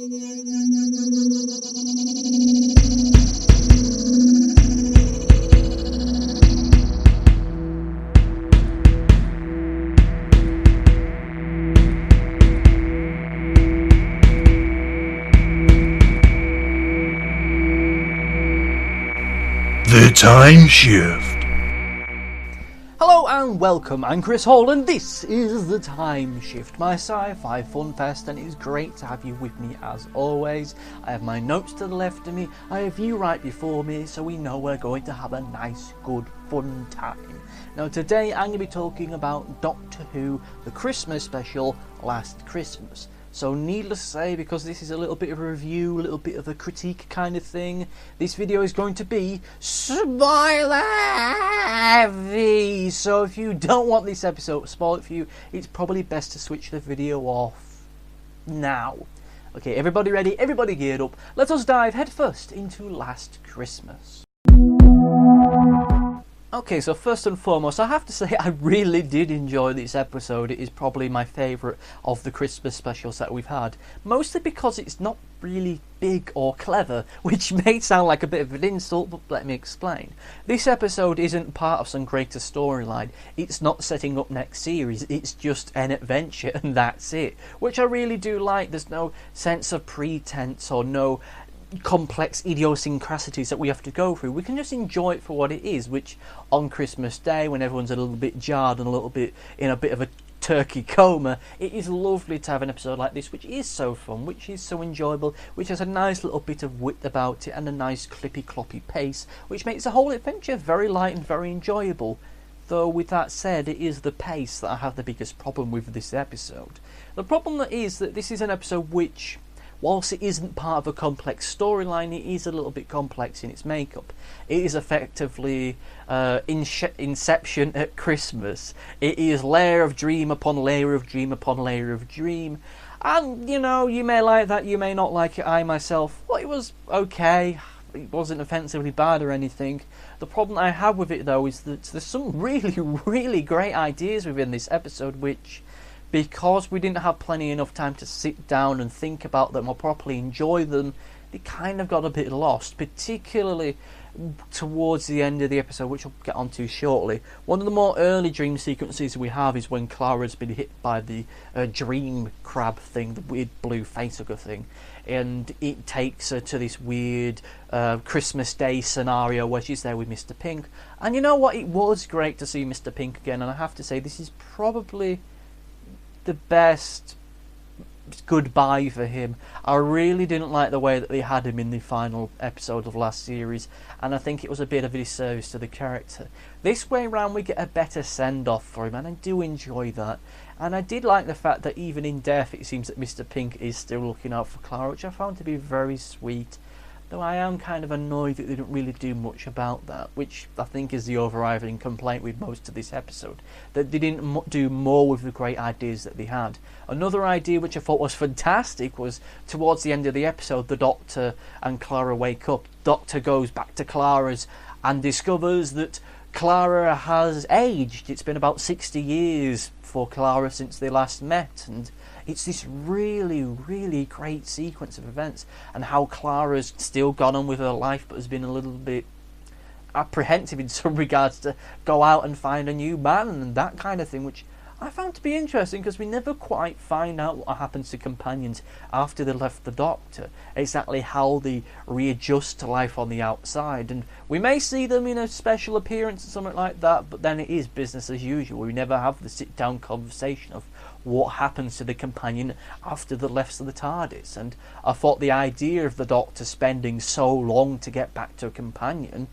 The Timeshift. Hello and welcome, I'm Chris Hall and this is The Timeshift, my sci-fi fun fest, and it is great to have you with me as always. I have my notes to the left of me, I have you right before me, so we know we're going to have a nice, good, fun time. Now today I'm going to be talking about Doctor Who, the Christmas special, Last Christmas. So needless to say, because this is a little bit of a review, a little bit of a critique kind of thing, this video is going to be spoiler heavy. So if you don't want this episode to spoil it for you, it's probably best to switch the video off now. Okay, everybody ready? Everybody geared up? Let us dive headfirst into Last Christmas. Okay, so first and foremost, I have to say I really did enjoy this episode. It is probably my favourite of the Christmas specials that we've had. Mostly because it's not really big or clever, which may sound like a bit of an insult, but let me explain. This episode isn't part of some greater storyline. It's not setting up next series. It's just an adventure and that's it. Which I really do like. There's no sense of pretense or no complex idiosyncrasies that we have to go through. We can just enjoy it for what it is, which on Christmas Day, when everyone's a little bit jarred and a little bit in a bit of a turkey coma, it is lovely to have an episode like this, which is so fun, which is so enjoyable, which has a nice little bit of wit about it and a nice clippy cloppy pace, which makes the whole adventure very light and very enjoyable. Though with that said, it is the pace that I have the biggest problem with this episode. The problem that is that this is an episode which, whilst it isn't part of a complex storyline, it is a little bit complex in its makeup. It is effectively Inception at Christmas. It is layer of dream upon layer of dream upon layer of dream. And, you know, you may like that, you may not like it. I myself, well, it was okay. It wasn't offensively bad or anything. The problem I have with it, though, is that there's some really, really great ideas within this episode, which, because we didn't have plenty enough time to sit down and think about them or properly enjoy them, they kind of got a bit lost, particularly towards the end of the episode, which I'll get onto shortly. One of the more early dream sequences we have is when Clara's been hit by the dream crab thing, the weird blue facehugger thing, and it takes her to this weird Christmas Day scenario where she's there with Mr. Pink. And you know what? It was great to see Mr. Pink again, and I have to say this is probably the best goodbye for him. I really didn't like the way that they had him in the final episode of last series, and I think it was a bit of a disservice to the character. This way round we get a better send-off for him, and I do enjoy that. And I did like the fact that even in death it seems that Mr. Pink is still looking out for Clara, which I found to be very sweet. Though I am kind of annoyed that they didn't really do much about that, which I think is the overriding complaint with most of this episode, that they didn't do more with the great ideas that they had. Another idea which I thought was fantastic was towards the end of the episode, the Doctor and Clara wake up. Doctor goes back to Clara's and discovers that Clara has aged. It's been about 60 years for Clara since they last met, and it's this really, really great sequence of events, and how Clara's still gone on with her life but has been a little bit apprehensive in some regards to go out and find a new man and that kind of thing, which I found to be interesting because we never quite find out what happens to companions after they left the Doctor, exactly how they readjust to life on the outside. And we may see them in a special appearance or something like that, but then it is business as usual. We never have the sit down conversation of what happens to the companion after the left of the TARDIS. And I thought the idea of the Doctor spending so long to get back to a companion,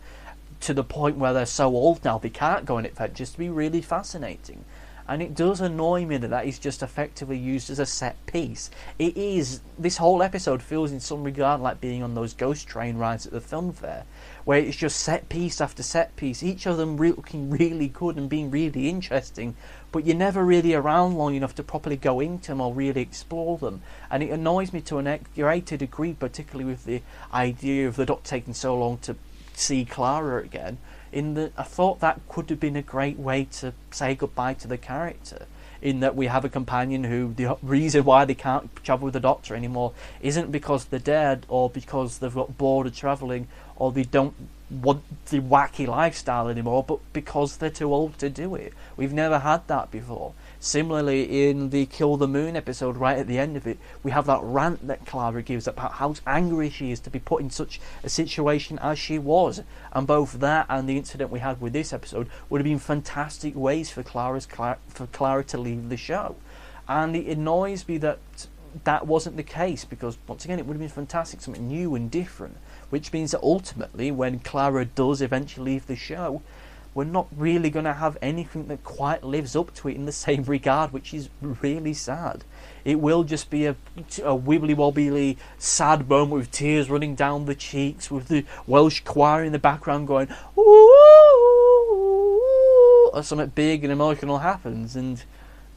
to the point where they're so old now they can't go on adventures, to be really fascinating. And it does annoy me that that is just effectively used as a set piece. It is, this whole episode feels in some regard like being on those ghost train rides at the film fair, where it's just set piece after set piece, each of them looking really good and being really interesting, but you're never really around long enough to properly go into them or really explore them. And it annoys me to a greater degree, particularly with the idea of the Doctor taking so long to see Clara again. I thought that could have been a great way to say goodbye to the character. in that we have a companion who the reason why they can't travel with the Doctor anymore isn't because they're dead or because they've got bored of travelling or they don't want the wacky lifestyle anymore, but because they're too old to do it. We've never had that before. Similarly, in the Kill the Moon episode, right at the end of it, we have that rant that Clara gives about how angry she is to be put in such a situation as she was. And both that and the incident we had with this episode would have been fantastic ways for Clara to leave the show. And it annoys me that that wasn't the case, because once again it would have been fantastic, something new and different, which means that ultimately when Clara does eventually leave the show, we're not really going to have anything that quite lives up to it in the same regard, which is really sad. It will just be a wibbly-wobbly sad moment with tears running down the cheeks, with the Welsh choir in the background going ooh, or something big and emotional happens. And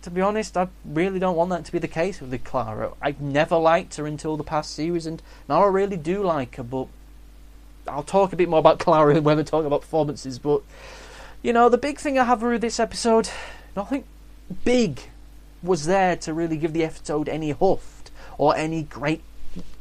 to be honest, I really don't want that to be the case with the Clara. I never liked her until the past series, and now I really do like her, but I'll talk a bit more about Clara when we talk about performances. But you know, the big thing I have with this episode, nothing big was there to really give the episode any hooft or any great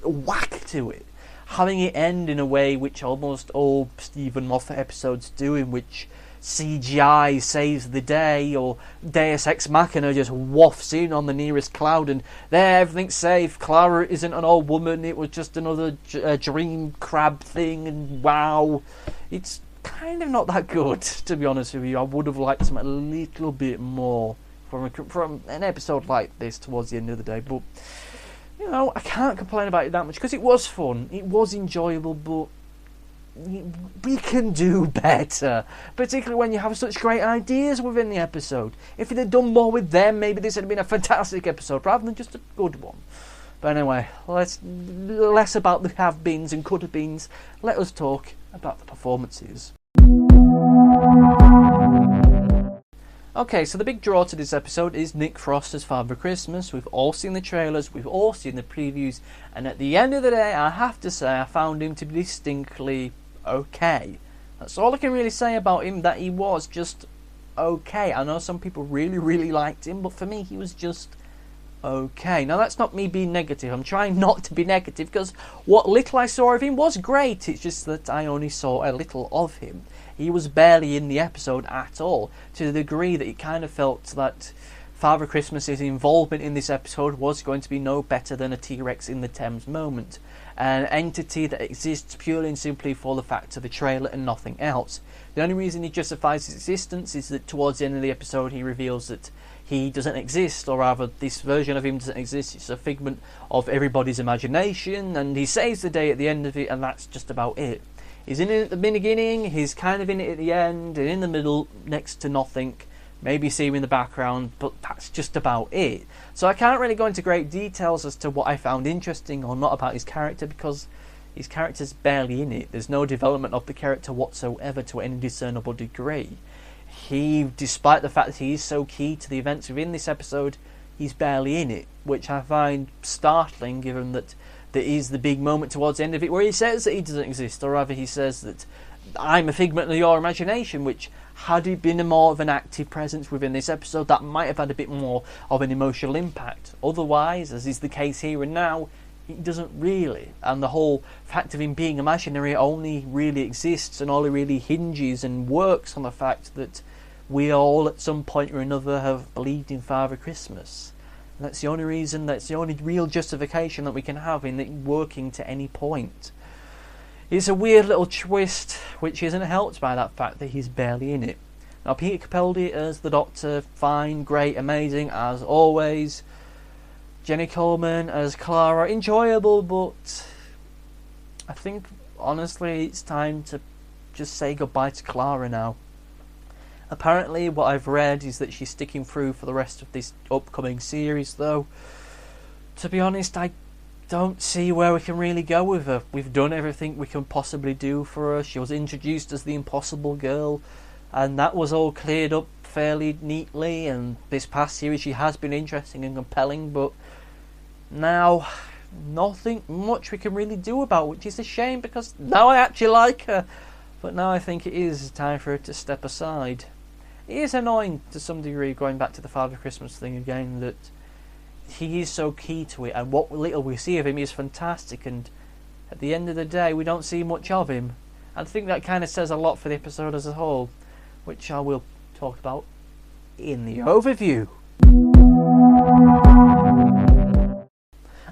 whack to it. Having it end in a way which almost all Stephen Moffat episodes do, in which CGI saves the day, or Deus Ex Machina just wafts in on the nearest cloud and there, everything's safe. Clara isn't an old woman, it was just another dream crab thing, and wow, it's kind of not that good, to be honest with you. I would have liked some a little bit more from an episode like this towards the end of the day, but you know, I can't complain about it that much because it was fun, it was enjoyable, but we can do better, particularly when you have such great ideas within the episode. If you'd have done more with them, maybe this would have been a fantastic episode rather than just a good one. But anyway, less about the have-beens and could-have-beens. Let us talk about the performances. Okay, so the big draw to this episode is Nick Frost as Father Christmas. We've all seen the trailers, we've all seen the previews, and at the end of the day, I have to say I found him to be distinctly okay. That's all I can really say about him, that he was just okay. I know some people really, really liked him, but for me, he was just okay. Now, that's not me being negative. I'm trying not to be negative, because what little I saw of him was great. It's just that I only saw a little of him. He was barely in the episode at all, to the degree that it kind of felt that Father Christmas's involvement in this episode was going to be no better than a T-Rex in the Thames moment. An entity that exists purely and simply for the fact of the trailer and nothing else. The only reason he justifies his existence is that towards the end of the episode he reveals that he doesn't exist, or rather this version of him doesn't exist. It's a figment of everybody's imagination, and he saves the day at the end of it, and that's just about it. He's in it at the beginning, he's kind of in it at the end, and in the middle, next to nothing. Maybe see him in the background, but that's just about it. So I can't really go into great details as to what I found interesting or not about his character, because his character's barely in it. There's no development of the character whatsoever to any discernible degree. He, despite the fact that he is so key to the events within this episode, he's barely in it, which I find startling, given that there is the big moment towards the end of it where he says that he doesn't exist, or rather he says that I'm a figment of your imagination, which, had he been a more of an active presence within this episode, that might have had a bit more of an emotional impact. Otherwise, as is the case here and now, it doesn't really, and the whole fact of him being imaginary only really exists and only really hinges and works on the fact that we all at some point or another have believed in Father Christmas. That's the only reason, that's the only real justification that we can have in it working to any point. It's a weird little twist, which isn't helped by that fact that he's barely in it. Now, Peter Capaldi as the Doctor, fine, great, amazing, as always. Jenny Coleman as Clara, enjoyable, but I think, honestly, it's time to just say goodbye to Clara now. Apparently, what I've read is that she's sticking through for the rest of this upcoming series, though. To be honest, I don't see where we can really go with her. We've done everything we can possibly do for her. She was introduced as the Impossible Girl, and that was all cleared up fairly neatly, and this past series she has been interesting and compelling, but now nothing much we can really do about, which is a shame, because now I actually like her, but now I think it is time for her to step aside. it is annoying to some degree, going back to the Father Christmas thing again, that he is so key to it, and what little we see of him is fantastic, and at the end of the day we don't see much of him. I think that kind of says a lot for the episode as a whole, which I will talk about in the overview.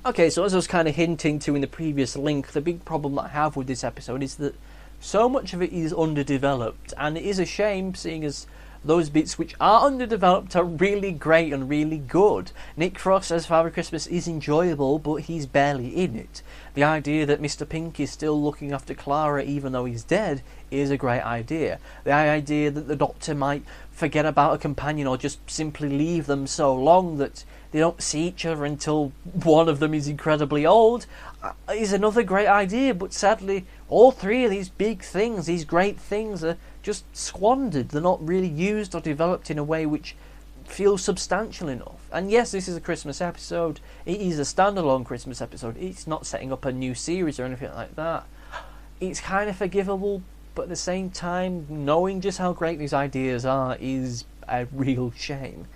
Okay, so as I was kind of hinting to in the previous link, the big problem that I have with this episode is that so much of it is underdeveloped, and it is a shame, seeing as those bits which are underdeveloped are really great and really good. Nick Frost as Father Christmas is enjoyable, but he's barely in it. The idea that Mr. Pink is still looking after Clara even though he's dead is a great idea. The idea that the Doctor might forget about a companion or just simply leave them so long that they don't see each other until one of them is incredibly old is another great idea, but sadly all three of these big things, these great things, are just squandered. They're not really used or developed in a way which feels substantial enough. And yes, this is a Christmas episode. It is a standalone Christmas episode. It's not setting up a new series or anything like that. It's kind of forgivable, but at the same time, knowing just how great these ideas are is a real shame.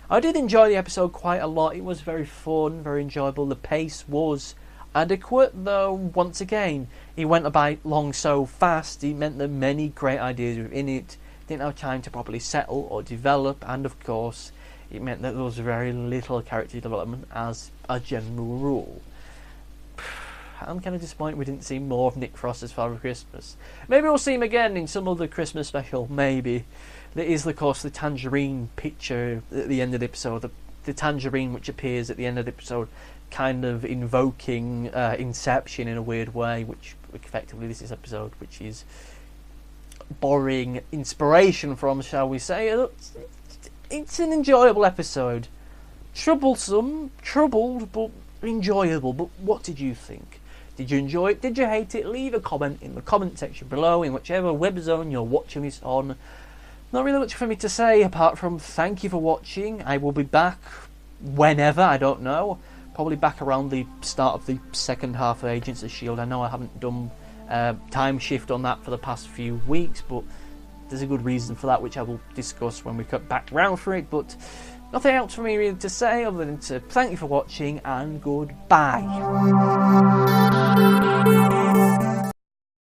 I did enjoy the episode quite a lot. It was very fun, very enjoyable. The pace was adequate, though once again it went by long so fast. It meant that many great ideas were in it didn't have time to properly settle or develop, and of course it meant that there was very little character development as a general rule. I'm kind of disappointed we didn't see more of Nick Frost as Father Christmas. Maybe we'll see him again in some other Christmas special, maybe. There is of course the tangerine picture at the end of the episode, the tangerine which appears at the end of the episode, kind of invoking Inception in a weird way, which effectively this episode, which is borrowing inspiration from, shall we say. It's an enjoyable episode. Troubled, but enjoyable. But what did you think? Did you enjoy it? Did you hate it? Leave a comment in the comment section below, in whichever web zone you're watching this on. Not really much for me to say, apart from thank you for watching. I will be back whenever, I don't know. Probably back around the start of the second half of Agents of S.H.I.E.L.D. I know I haven't done Timeshift on that for the past few weeks, but there's a good reason for that, which I will discuss when we cut back round for it. But nothing else for me really to say other than to thank you for watching and goodbye.